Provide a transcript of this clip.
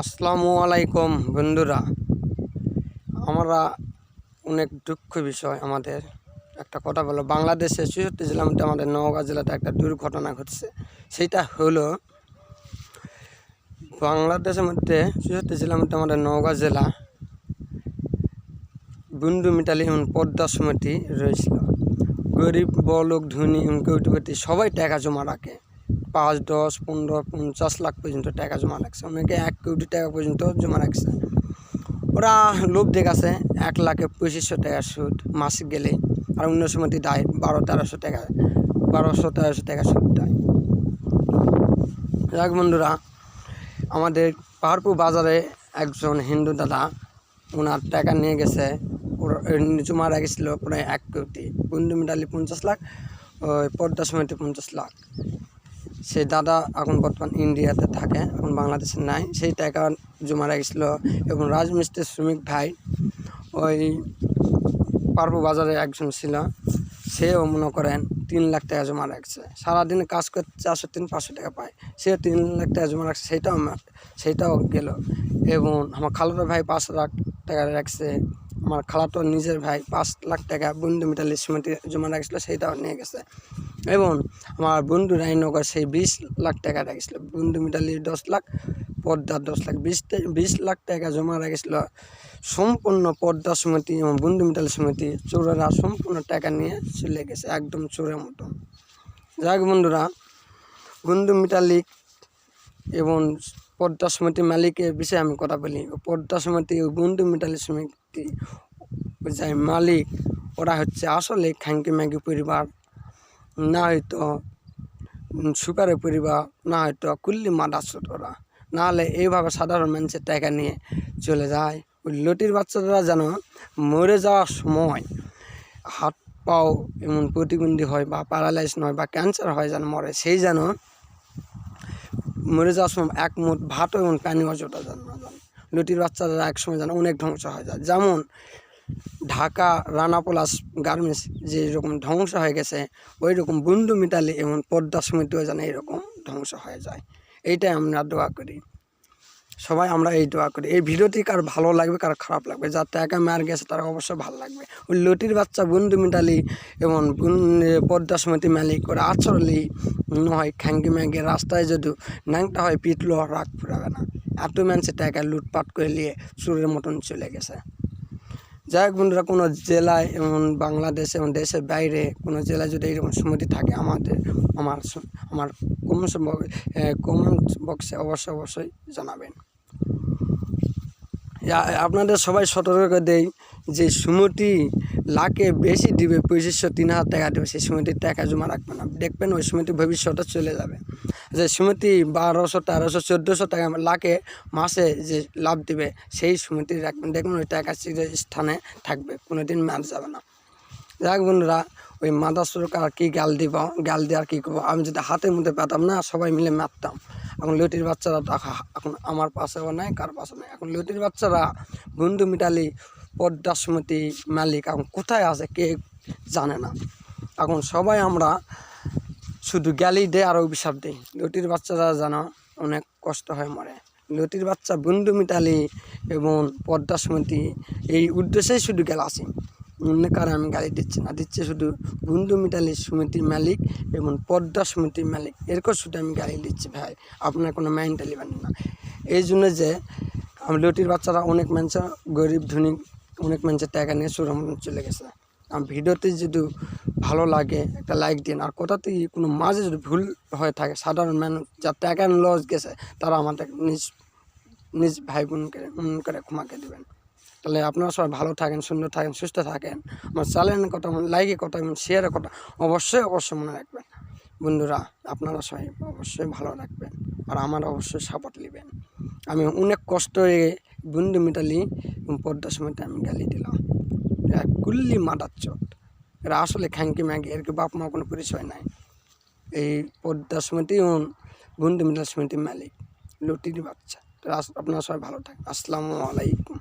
আসসালামু আলাইকুম বন্ধুরা, আমরা অনেক দুঃখ বিষয় আমাদের একটা কথা বলো। বাংলাদেশে ৬৪ জেলার মধ্যে আমাদের নওগাঁ জেলাতে একটা দুর্ঘটনা ঘটছে। সেইটা হলো বাংলাদেশের মধ্যে ৬৪ জেলার মধ্যে আমাদের নওগাঁ জেলা বন্ধু মিতালি এবং পদ্মা সমিতি রয়েছিল। গরিব বড়লোক ধনী কোটিপতি সবাই টাকা জমা রাখে। ৫, ১০, ১৫, ৫০ লাখ পর্যন্ত টাকা জমা রাখছে, অনেকে ১ কোটি টাকা পর্যন্ত জমা রাখছে। ওরা লোভ দেখাছে ১,২৫,০০০ টাকা সুদ মাসিক গেলেই, আর অন্য সমিতি দেয় ১২-১৩০০ টাকা, ১২০০-১৩০০ টাকা সুদ দেয়। যাক বন্ধুরা, আমাদের পাহাড়পুর বাজারে একজন হিন্দু দাদা ওনার টাকা নিয়ে গেছে, জমা রেখেছিল প্রায় ১ কোটি। বন্ধু মিতালি ৫০ লাখ, ওই পদ্মা সমিতি ৫০ লাখ। সেই দাদা এখন বর্তমান ইন্ডিয়াতে থাকে, এখন বাংলাদেশে নাই। সেই টাকা জমা রেখেছিল এবং রাজমিস্ত্রি শ্রমিক ভাই ওই পাহাড়পুর বাজারে একজন ছিল, সেও মনে করেন ৩ লাখ টাকা জমা রাখছে। সারাদিনে কাজ করতে ৪০০-৫০০ টাকা পায়, সেও ৩ লাখ টাকা জমা রাখছে, সেইটাও গেল। এবং আমার খালাতো ভাই ৫ লাখ টাকা রাখছে। আমার খালাতো নিজের ভাই ৫ লাখ টাকা বন্ধু মিতালি সমিতি জমা রাখছিল, সেইটাও নিয়ে গেছে। এবং আমার বন্ধু রায়নগর সেই ২০ লাখ টাকা রাখছিল, বন্ধু মিতালি ১০ লাখ, পদ্মার ১০ লাখ, ২০ লাখ টাকা জমা রাখছিল। সম্পূর্ণ পদ্মা সমিতি এবং বন্ধু মিতালি সমিতি চোরেরা সম্পূর্ণ টাকা নিয়ে চলে গেছে, একদম চোরের মতন। যাক বন্ধুরা, বন্ধু মিতালি এবং পদ্মা সমিতির মালিকের বিষয়ে আমি কথা বলি। পদ্মা সমিতি ও বন্ধু মিতালি সমিতি যাই মালিক, ওরা হচ্ছে আসলে খাঙ্কি ম্যাগি পরিবার, না হয়তো সুপারের পরিবার, না হয়তো কুল্লি মাদাসুর। ওরা না হলে এইভাবে সাধারণ মানুষের টাকা নিয়ে চলে যায়। ওই লটির বাচ্চারা যেন মরে যাওয়ার সময় হাত পাও এমন প্রতিবন্ধী হয় বা প্যারালাইজ নয় বা ক্যান্সার হয় যেন মরে, সেই যেন মরে যাওয়ার সময় এক মুঠ ভাতও এবং পানি অজটা যেন না জানে। লটির বাচ্চারা একসময় যেন অনেক ধ্বংস হয়ে যায়, যেমন ঢাকা রানা প্লাস গার্মেন্টস যেরকম ধ্বংস হয়ে গেছে, ওই রকম বন্ধু মিতালি এবং পদ্মা সমিতিও যেন এইরকম ধ্বংস হয়ে যায়। এইটাই আমরা দোয়া করি, সবাই আমরা এই দোয়া করি। এই ভিডিওটি কার ভালো লাগবে কার খারাপ লাগবে, যার টাকা মার গেছে তার অবশ্যই ভালো লাগবে। ওই লটির বাচ্চা বন্ধু মিতালি এবং পদ্মা সমিতি মালিক ওরা আচরলি নয় খ্যাঙ্গি ম্যাঙ্গে, রাস্তায় যদি ন্যাংটা হয় পিটলো রাগ ফুরাবে না। এত মানুষের টাকা লুটপাট করে নিয়ে চোরের মতন চলে গেছে। যাই হোক বন্ধুরা, কোনো জেলায় এবং বাংলাদেশে এবং দেশের বাইরে কোনো জেলায় যদি এইরকম সমিতি থাকে, আমার কমেন্ট বক্সে অবশ্যই জানাবেন। আপনাদের সবাই সতর্ক করে দেই যে সমিতি লাখে বেশি দিবে, ২৫০০-৩,০০০ টাকা দেবে, সেই সমিতির টাকা জমা রাখবে না। দেখবেন ওই সমিতি ভবিষ্যতে চলে যাবে। যে সমিতি ১২০০, ১৩০০, ১৪০০ টাকা লাখে মাসে যে লাভ দিবে, সেই সমিতি রাখবেন, দেখবেন ওই টাকা স্থানে থাকবে, কোনো দিন মার যাবে না। যাক বন্ধুরা, ওই মাদা সরকার কী গাল দেওয়ার কী করবো। আমি যদি হাতের মধ্যে পেতাম না, সবাই মিলে মারতাম। এখন লটির বাচ্চারা এখন আমার পাশেও নাই, কার পাশে নাই। এখন লটির বাচ্চারা বন্ধু মিতালি পদ্মা সমিতি মালিক এখন কোথায় আছে কে জানে না। এখন সবাই আমরা শুধু গালি দেয় আর অভিশাপ দিই। লটির বাচ্চারা যেন অনেক কষ্ট হয়ে মরে। লটির বাচ্চা বন্ধু মিতালি এবং পদ্মা সমিতি এই উদ্দেশ্যেই শুধু গেলাসি, অন্য কারণে আমি গালি দিচ্ছি না, দিচ্ছে শুধু বন্ধু মিতালি সমিতির মালিক এবং পদ্মা সমিতির মালিক, এরকম শুধু আমি গালি দিচ্ছি। ভাই আপনার কোনো মেন্টালি বানি না। এই জন্য যে আমি লটির বাচ্চারা অনেক মানুষ গরিব ধনী অনেক মানুষের টাকা নিয়ে চোরের মতন চলে গেছে। আমার ভিডিওতে যদি ভালো লাগে একটা লাইক দিন, আর কোথাতেই কোনো মাঝে যদি ভুল হয়ে থাকে, সাধারণ মানুষ যার টাকা লস গেছে তারা আমাদের নিজ ভাই বোনকে করে ক্ষমাকে দেবেন। তাহলে আপনারা সবাই ভালো থাকেন, সুন্দর থাকেন, সুস্থ থাকেন। আমার চ্যানেলের কথা, লাইকের কথা এবং শেয়ারের কথা অবশ্যই মনে রাখবেন। বন্ধুরা আপনারা সবাই অবশ্যই ভালো রাখবেন, আর আমার অবশ্যই সাপোর্ট নেবেন। আমি অনেক কষ্ট হয়ে বন্ধু মিতালি এবং পদ্মা সমিতি আমি গালি দিলাম, কুল্লি মাদার চোট। এরা আসলে খ্যাঙ্কি ম্যাঙ্কি, এর বাপ মা কোনো পরিচয় নাই। এই পদ্মা সমিতি এবং বন্ধু মিতালি সমিতির মালিক লটির বাচ্চা। আপনারা সবাই ভালো থাকেন। আসসালামু আলাইকুম।